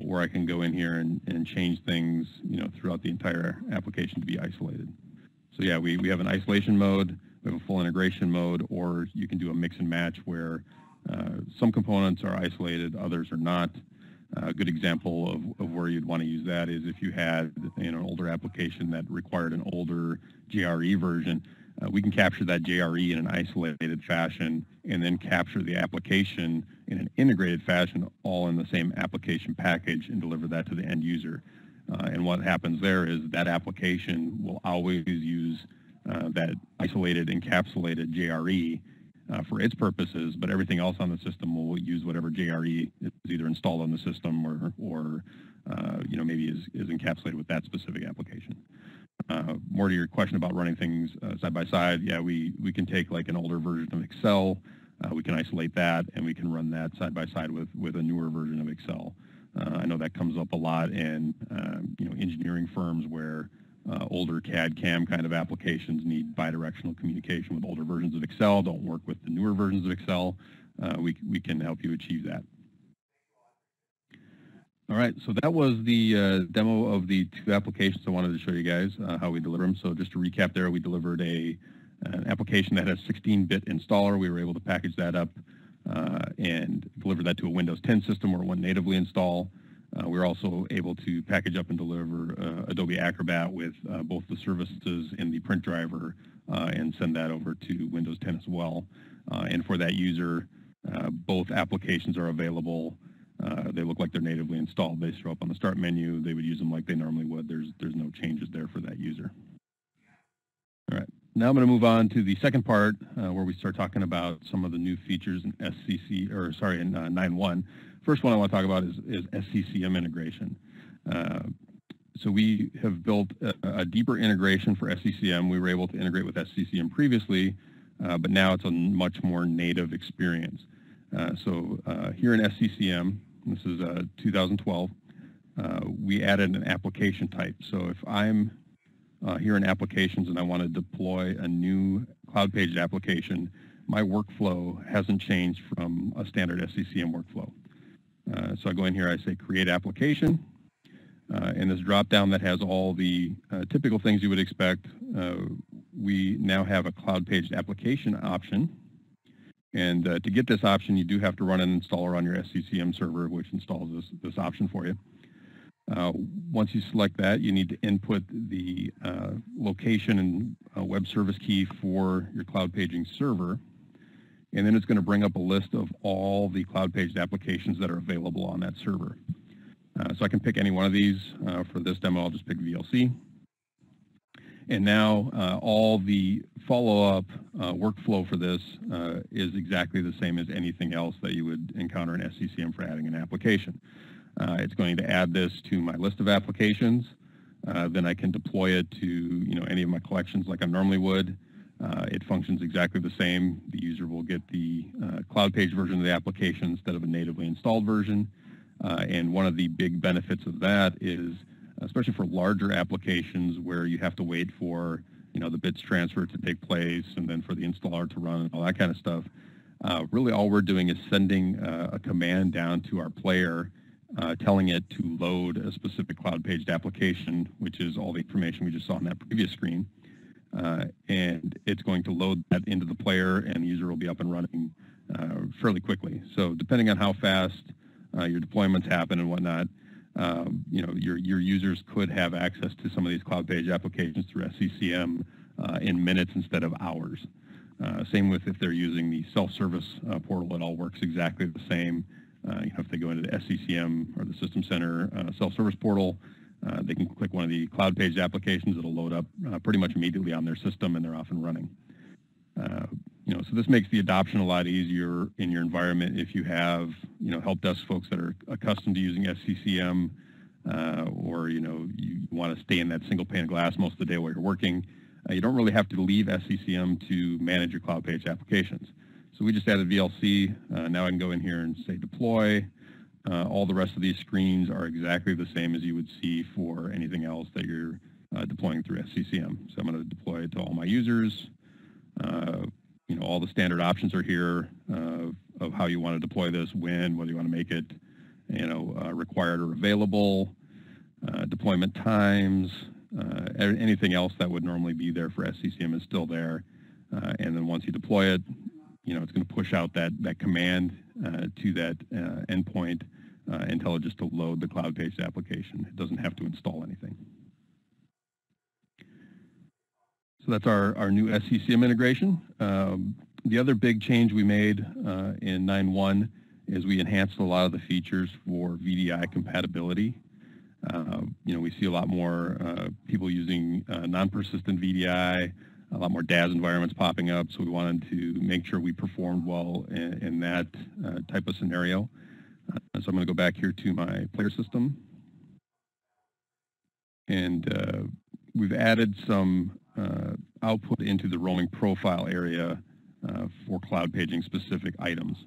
[SPEAKER 2] or I can go in here and change things throughout the entire application to be isolated. So yeah, we have an isolation mode. we have a full integration mode, or you can do a mix and match where some components are isolated, others are not. A good example of where you'd want to use that is if you had an older application that required an older JRE version, we can capture that JRE in an isolated fashion and then capture the application in an integrated fashion all in the same application package and deliver that to the end user. And what happens there is that application will always use that isolated encapsulated JRE for its purposes, but everything else on the system will use whatever JRE is either installed on the system or maybe is encapsulated with that specific application. More to your question about running things side by side, yeah, we can take like an older version of Excel, we can isolate that, and we can run that side by side with a newer version of Excel. I know that comes up a lot in engineering firms where older CAD/CAM kind of applications need bidirectional communication with older versions of Excel, don't work with the newer versions of Excel. We can help you achieve that. All right, so that was the demo of the two applications I wanted to show you guys how we deliver them. So just to recap there, we delivered an application that has 16-bit installer. We were able to package that up and deliver that to a Windows 10 system where it went natively install. We were also able to package up and deliver Adobe Acrobat with both the services and the print driver and send that over to Windows 10 as well. And for that user, both applications are available. They look like they're natively installed. They show up on the start menu. They would use them like they normally would. There's no changes there for that user. All right. Now I'm going to move on to the second part where we start talking about some of the new features in in 9.1. First one I want to talk about is SCCM integration. So we have built a deeper integration for SCCM. We were able to integrate with SCCM previously, but now it's a much more native experience. So here in SCCM, this is 2012, we added an application type. So if I'm here in applications and I want to deploy a new Cloudpaged application, my workflow hasn't changed from a standard SCCM workflow. So I go in here, I say create application, and this drop down that has all the typical things you would expect. We now have a Cloudpaged application option. And to get this option, you do have to run an installer on your SCCM server, which installs this option for you. Once you select that, you need to input the location and web service key for your Cloudpaging server. And then it's going to bring up a list of all the Cloudpaged applications that are available on that server. So I can pick any one of these. For this demo, I'll just pick VLC. And now all the follow-up workflow for this is exactly the same as anything else that you would encounter in SCCM for adding an application. It's going to add this to my list of applications. Then I can deploy it to any of my collections like I normally would. It functions exactly the same. The user will get the Cloudpaged version of the application instead of a natively installed version. And one of the big benefits of that is, especially for larger applications where you have to wait for the bits transfer to take place and then for the installer to run and all that kind of stuff, really all we're doing is sending a command down to our player telling it to load a specific Cloudpaged application, which is all the information we just saw on that previous screen. And it's going to load that into the player and the user will be up and running fairly quickly. So depending on how fast your deployments happen and whatnot, your users could have access to some of these Cloudpaged applications through SCCM in minutes instead of hours. Same with if they're using the self-service portal, it all works exactly the same. If they go into the SCCM or the System Center self-service portal, they can click one of the Cloudpaged applications. It'll load up pretty much immediately on their system, and they're off and running. So this makes the adoption a lot easier in your environment if you have, help desk folks that are accustomed to using SCCM, or you want to stay in that single pane of glass most of the day while you're working. You don't really have to leave SCCM to manage your Cloudpaged applications. So we just added VLC. Now I can go in here and say deploy. All the rest of these screens are exactly the same as you would see for anything else that you're deploying through SCCM. So I'm going to deploy it to all my users. All the standard options are here of how you want to deploy this, when, whether you want to make it, required or available, deployment times, anything else that would normally be there for SCCM is still there. and then once you deploy it, it's going to push out that command to that endpoint and tell it just to load the Cloudpaged application. It doesn't have to install anything. So that's our new SCCM integration. The other big change we made in 9.1 is we enhanced a lot of the features for VDI compatibility. We see a lot more people using non-persistent VDI, a lot more DAS environments popping up, so we wanted to make sure we performed well in that type of scenario. So I'm going to go back here to my player system, and we've added some output into the roaming profile area for Cloudpaging specific items.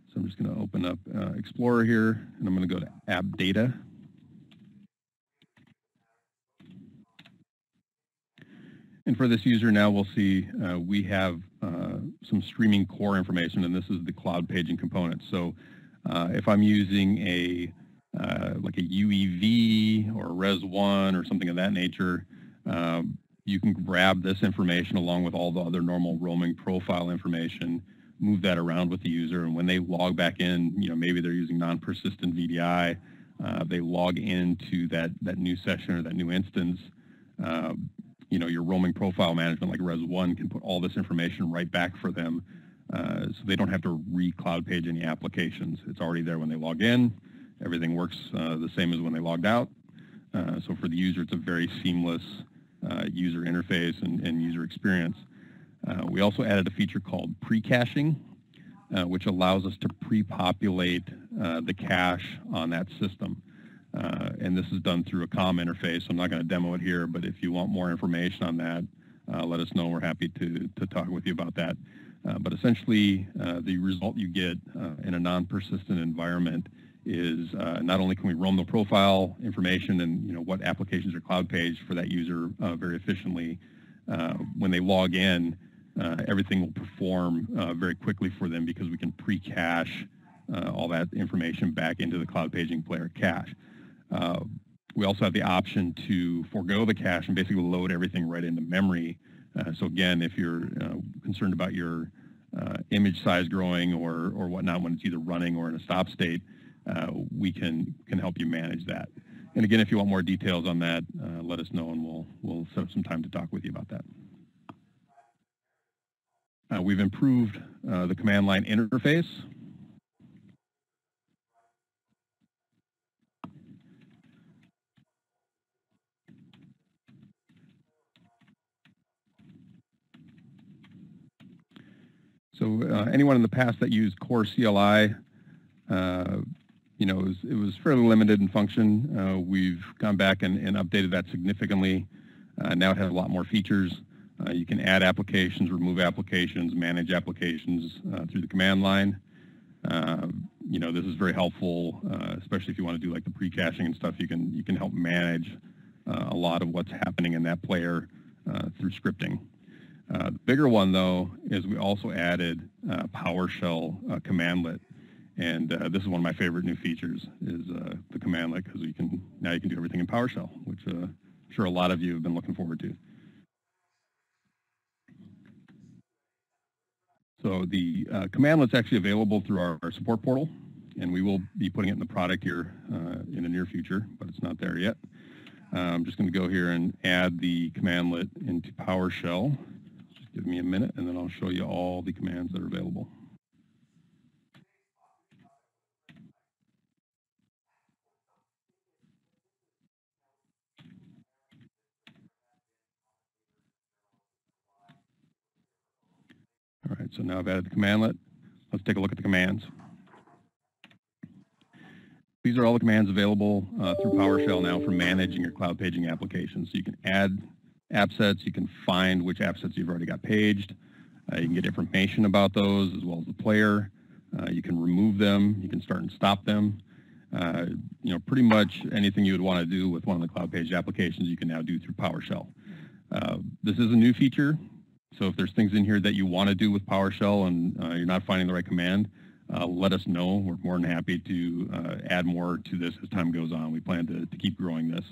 [SPEAKER 2] So I'm just going to open up Explorer here, and I'm going to go to App Data. And for this user now, we'll see we have some streaming core information, and this is the Cloudpaging components. So if I'm using like a UEV or a Res1 or something of that nature, you can grab this information along with all the other normal roaming profile information, move that around with the user, and when they log back in, maybe they're using non-persistent VDI, they log into that new session or that new instance. Your roaming profile management like Res1 can put all this information right back for them, so they don't have to re-Cloudpage any applications. It's already there when they log in. Everything works the same as when they logged out. So for the user, it's a very seamless user interface and user experience. We also added a feature called pre-caching, which allows us to pre-populate the cache on that system. And this is done through a COM interface. So I'm not going to demo it here, but if you want more information on that, let us know. We're happy to talk with you about that. But essentially, the result you get in a non-persistent environment is not only can we roam the profile information and what applications are Cloudpaged for that user very efficiently, when they log in, everything will perform very quickly for them because we can pre-cache all that information back into the Cloudpaging player cache. We also have the option to forego the cache and basically load everything right into memory. So again, if you're concerned about your image size growing or whatnot when it's either running or in a stop state, we can help you manage that. And again, if you want more details on that, let us know and we'll set up some time to talk with you about that. We've improved the Commandline Interface. So anyone in the past that used Core CLI, it was fairly limited in function. We've gone back and updated that significantly. Now it has a lot more features. You can add applications, remove applications, manage applications through the command line. This is very helpful, especially if you want to do like the pre-caching and stuff. You can help manage a lot of what's happening in that player through scripting. The bigger one, though, is we also added PowerShell commandlet, and this is one of my favorite new features is the commandlet because now you can do everything in PowerShell, which I'm sure a lot of you have been looking forward to. So the commandlet's actually available through our support portal, and we will be putting it in the product here in the near future, but it's not there yet. I'm just going to go here and add the commandlet into PowerShell. Just give me a minute, and then I'll show you all the commands that are available. All right, so now I've added the commandlet. Let's take a look at the commands. These are all the commands available through PowerShell now for managing your Cloudpaging applications. So you can add app sets, you can find which app sets you've already got paged, you can get information about those as well as the player, you can remove them, you can start and stop them. Pretty much anything you would want to do with one of the Cloudpaged applications you can now do through PowerShell. This is a new feature, so if there's things in here that you want to do with PowerShell and you're not finding the right command, let us know. We're more than happy to add more to this as time goes on. We plan to keep growing this.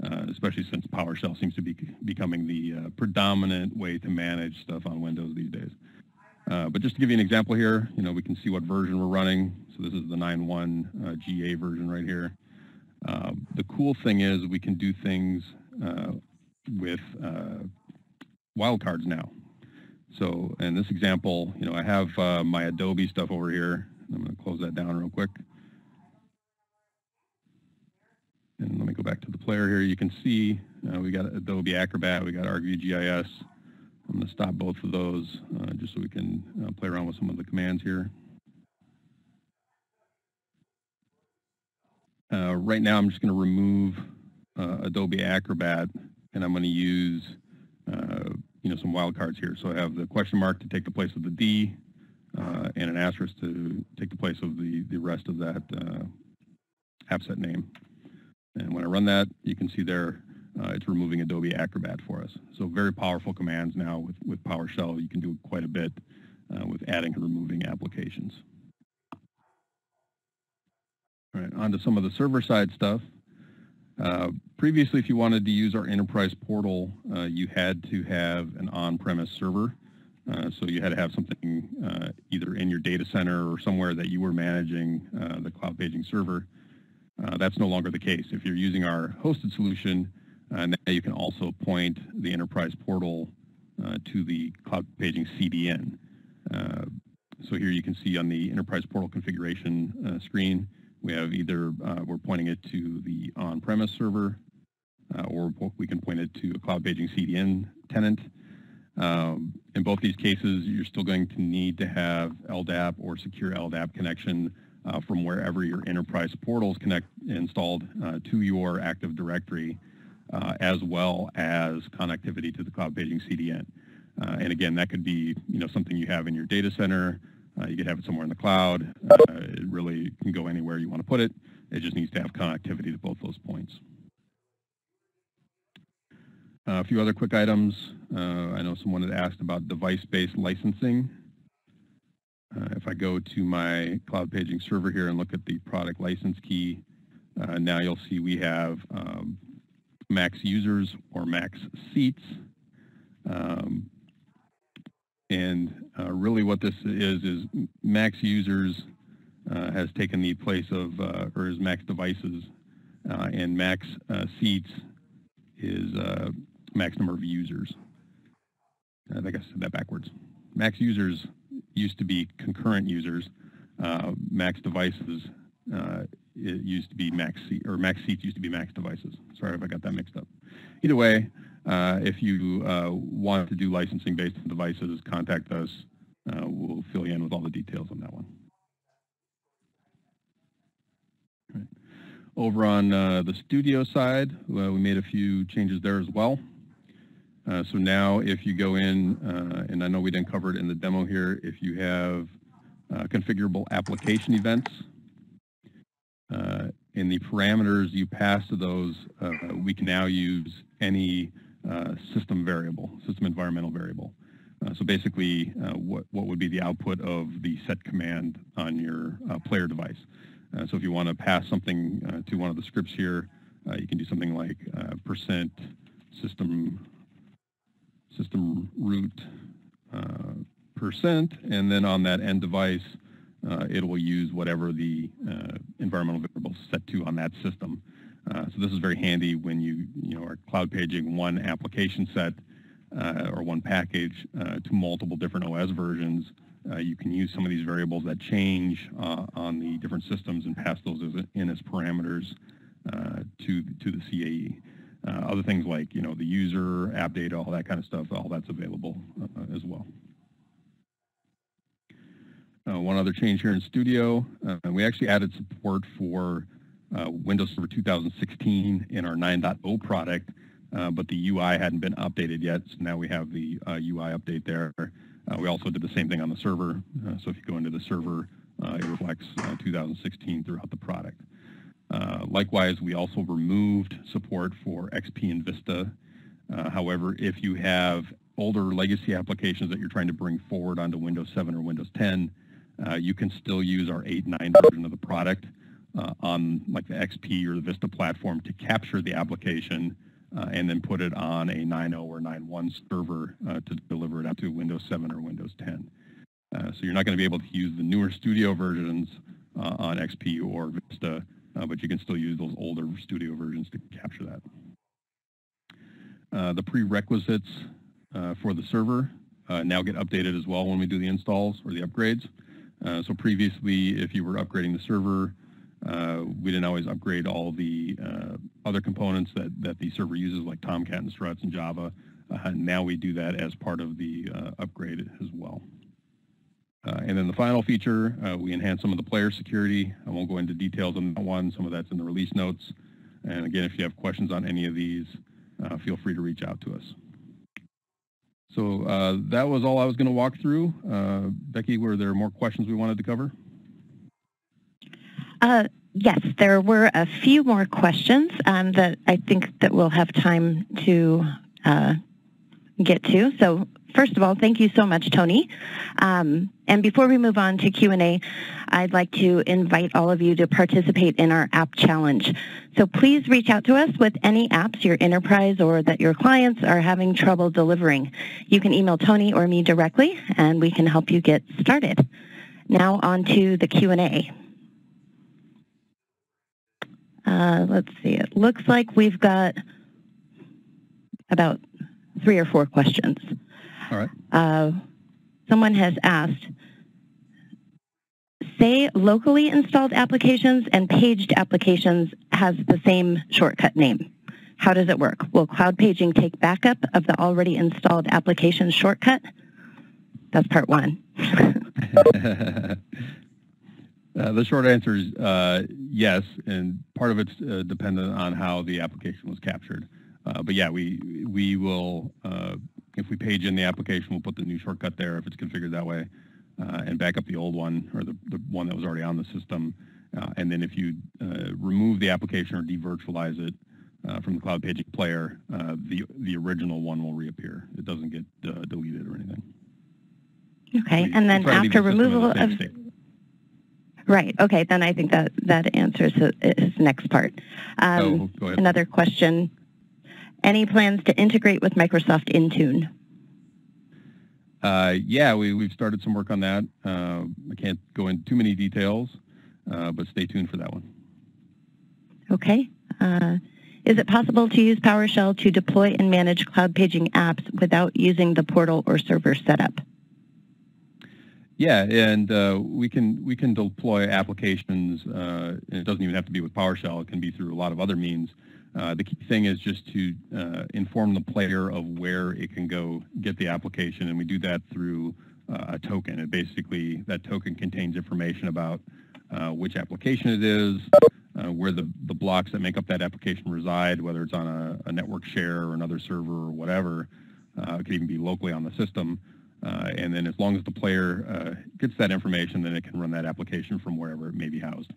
[SPEAKER 2] especially since PowerShell seems to be becoming the predominant way to manage stuff on Windows these days. But just to give you an example here, we can see what version we're running. So this is the 9.1 GA version right here. The cool thing is we can do things with wildcards now. So in this example, I have my Adobe stuff over here. I'm going to close that down real quick. And let me go back to the player here. You can see we got Adobe Acrobat, we got ArcView GIS. I'm going to stop both of those just so we can play around with some of the commands here. Right now, I'm just going to remove Adobe Acrobat, and I'm going to use some wildcards here. So I have the question mark to take the place of the D, and an asterisk to take the place of the rest of that app set name. And when I run that, you can see there it's removing Adobe Acrobat for us. So very powerful commands now with PowerShell. You can do quite a bit with adding and removing applications. All right, on to some of the server-side stuff. Previously, if you wanted to use our enterprise portal, you had to have an on-premise server. So you had to have something either in your data center or somewhere that you were managing the Cloudpaging server. That's no longer the case. If you're using our hosted solution, now you can also point the enterprise portal to the Cloudpaging CDN. So here you can see on the enterprise portal configuration screen, we have either we're pointing it to the on-premise server, or we can point it to a Cloudpaging CDN tenant. In both these cases, you're still going to need to have LDAP or secure LDAP connection from wherever your enterprise portals installed to your Active Directory, as well as connectivity to the Cloudpaging CDN. And again, that could be something you have in your data center. You could have it somewhere in the cloud. It really can go anywhere you want to put it. It just needs to have connectivity to both those points. A few other quick items. I know someone had asked about device-based licensing. If I go to my Cloudpaging server here and look at the product license key, now you'll see we have max users or max seats. Really what this is max users has taken the place of, or is max devices, and max seats is max number of users. I think I said that backwards. Max users used to be concurrent users. Max devices it used to be max seat, or max seats used to be max devices. Sorry if I got that mixed up. Either way, if you want to do licensing based on devices, contact us. We'll fill you in with all the details on that one. Right. Over on the studio side, we made a few changes there as well. So now if you go in, and I know we didn't cover it in the demo here, if you have configurable application events, in the parameters you pass to those, we can now use any system environmental variable. So basically, what would be the output of the set command on your player device. So if you want to pass something to one of the scripts here, you can do something like percent system root percent, and then on that end device, it will use whatever the environmental variable is set to on that system. So this is very handy when you are Cloudpaging one application set or one package to multiple different OS versions. You can use some of these variables that change on the different systems and pass those in as parameters to the CAE. Other things like the user, app data, all that kind of stuff, all that's available as well. One other change here in Studio, we actually added support for Windows Server 2016 in our 9.0 product, but the UI hadn't been updated yet, so now we have the UI update there. We also did the same thing on the server, so if you go into the server, it reflects 2016 throughout the product. Likewise, we also removed support for XP and Vista. However, if you have older legacy applications that you're trying to bring forward onto Windows 7 or Windows 10, you can still use our 8.9 version of the product. on like the XP or the Vista platform to capture the application and then put it on a 9.0 or 9.1 server to deliver it out to Windows 7 or Windows 10. So you're not going to be able to use the newer Studio versions on XP or Vista, but you can still use those older Studio versions to capture that. The prerequisites for the server now get updated as well when we do the installs or the upgrades. So previously, if you were upgrading the server, we didn't always upgrade all the other components that the server uses, like Tomcat and struts and Java. Now we do that as part of the upgrade as well. And then the final feature, we enhance some of the player security. I won't go into details on that one. Some of that's in the release notes. And again, if you have questions on any of these, feel free to reach out to us. So that was all I was going to walk through. Becky, were there more questions we wanted to cover?
[SPEAKER 1] Yes, there were a few more questions that I think that we'll have time to get to. So first of all, thank you so much, Tony. And before we move on to Q&A, I'd like to invite all of you to participate in our app challenge. So please reach out to us with any apps your enterprise or that your clients are having trouble delivering. You can email Tony or me directly, and we can help you get started. Now on to the Q&A. Let's see, it looks like we've got about 3 or 4 questions.
[SPEAKER 2] All right.
[SPEAKER 1] Someone has asked, say locally installed applications and paged applications has the same shortcut name. How does it work? Will Cloudpaging take backup of the already installed application shortcut? That's part 1.
[SPEAKER 2] The short answer is yes, and part of it's dependent on how the application was captured. But yeah, we will, if we page in the application, we'll put the new shortcut there if it's configured that way, and back up the old one or the one that was already on the system. And then if you remove the application or devirtualize it from the Cloudpaging player, the original one will reappear. It doesn't get deleted or anything.
[SPEAKER 1] Okay, and then after removal of... Right. Okay. Then I think that answers his next part.
[SPEAKER 2] Go ahead.
[SPEAKER 1] Another question. Any plans to integrate with Microsoft Intune?
[SPEAKER 2] Yeah, we've started some work on that. I can't go into too many details, but stay tuned for that one.
[SPEAKER 1] Okay. Is it possible to use PowerShell to deploy and manage Cloudpaging apps without using the portal or server setup?
[SPEAKER 2] Yeah, and we can deploy applications, and it doesn't even have to be with PowerShell. It can be through a lot of other means. The key thing is just to inform the player of where it can go get the application, and we do that through a token. And basically, that token contains information about which application it is, where the blocks that make up that application reside, whether it's on a network share or another server or whatever. It could even be locally on the system. And then as long as the player gets that information, then it can run that application from wherever it may be housed.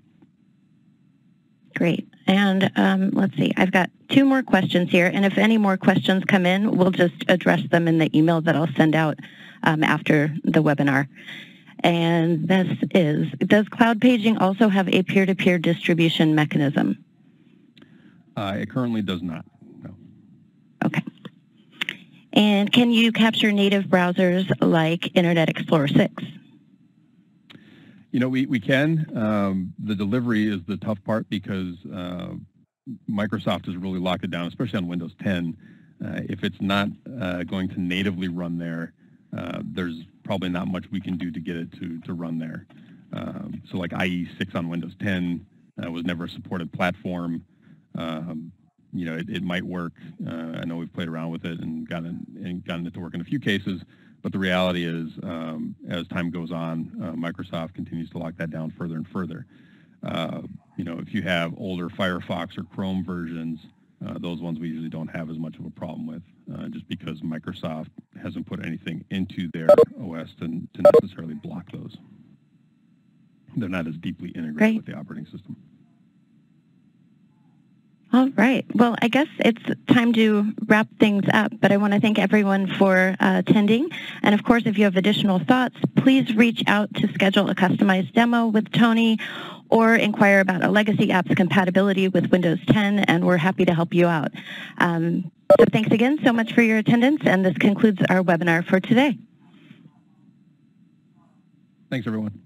[SPEAKER 1] Great. And let's see, I've got 2 more questions here. And if any more questions come in, we'll just address them in the email that I'll send out after the webinar. And this is, does Cloudpaging also have a peer-to-peer distribution mechanism?
[SPEAKER 2] It currently does not, no. Okay.
[SPEAKER 1] And can you capture native browsers like Internet Explorer 6?
[SPEAKER 2] You know, we can. The delivery is the tough part because Microsoft has really locked it down, especially on Windows 10. If it's not going to natively run there, there's probably not much we can do to get it to run there. So like IE6 on Windows 10 was never a supported platform. You know, it might work. I know we've played around with it and gotten it to work in a few cases, but the reality is, as time goes on, Microsoft continues to lock that down further and further. You know, if you have older Firefox or Chrome versions, those ones we usually don't have as much of a problem with, just because Microsoft hasn't put anything into their OS to necessarily block those. They're not as deeply integrated with the operating system.
[SPEAKER 1] All right. Well, I guess it's time to wrap things up, but I want to thank everyone for attending. And of course, if you have additional thoughts, please reach out to schedule a customized demo with Tony or inquire about a legacy app's compatibility with Windows 10, and we're happy to help you out. So thanks again so much for your attendance, and this concludes our webinar for today.
[SPEAKER 2] Thanks, everyone.